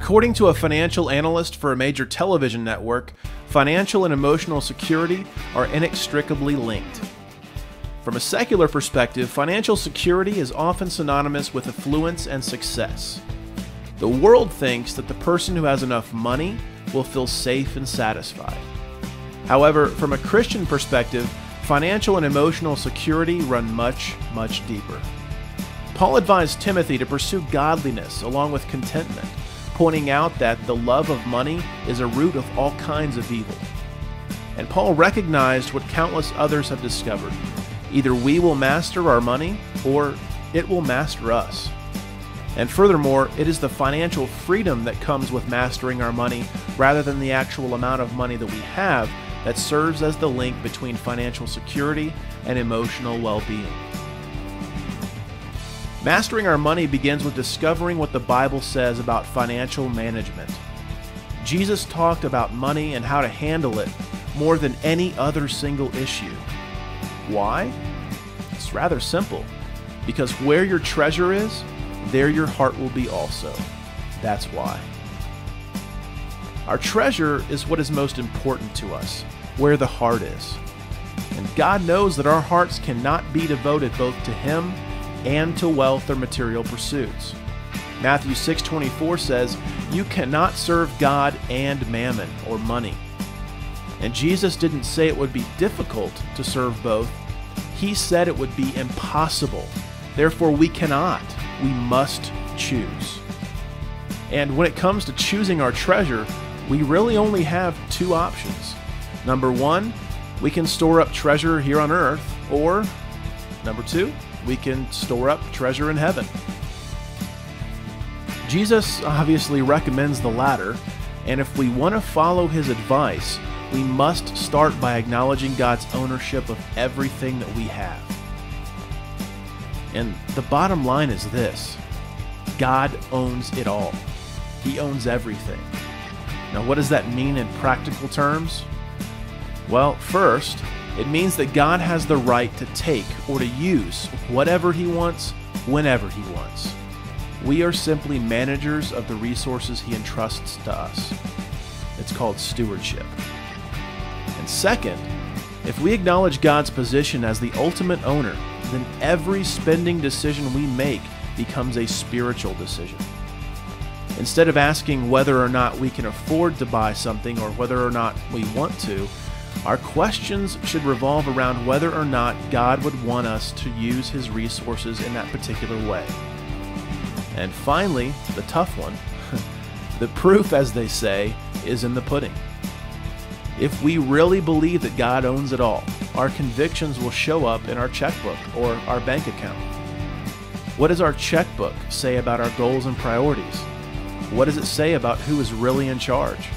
According to a financial analyst for a major television network, financial and emotional security are inextricably linked. From a secular perspective, financial security is often synonymous with affluence and success. The world thinks that the person who has enough money will feel safe and satisfied. However, from a Christian perspective, financial and emotional security run much, much deeper. Paul advised Timothy to pursue godliness along with contentment, pointing out that the love of money is a root of all kinds of evil. And Paul recognized what countless others have discovered. Either we will master our money, or it will master us. And furthermore, it is the financial freedom that comes with mastering our money rather than the actual amount of money that we have that serves as the link between financial security and emotional well-being. Mastering our money begins with discovering what the Bible says about financial management. Jesus talked about money and how to handle it more than any other single issue. Why? It's rather simple. Because where your treasure is, there your heart will be also. That's why. Our treasure is what is most important to us, where the heart is. And God knows that our hearts cannot be devoted both to Him and to wealth or material pursuits. Matthew 6:24 says, "You cannot serve God and mammon," or money. And Jesus didn't say it would be difficult to serve both. He said it would be impossible. Therefore, we cannot. We must choose. And when it comes to choosing our treasure, we really only have two options. Number one, we can store up treasure here on earth, or number two, we can store up treasure in heaven. Jesus obviously recommends the latter, and if we want to follow His advice, we must start by acknowledging God's ownership of everything that we have. And the bottom line is this: God owns it all. He owns everything. Now, what does that mean in practical terms? Well, first, it means that God has the right to take or to use whatever He wants, whenever He wants. We are simply managers of the resources He entrusts to us. It's called stewardship. And second, if we acknowledge God's position as the ultimate owner, then every spending decision we make becomes a spiritual decision. Instead of asking whether or not we can afford to buy something or whether or not we want to, our questions should revolve around whether or not God would want us to use His resources in that particular way. And finally, the tough one, the proof, as they say, is in the pudding. If we really believe that God owns it all, our convictions will show up in our checkbook or our bank account. What does our checkbook say about our goals and priorities? What does it say about who is really in charge?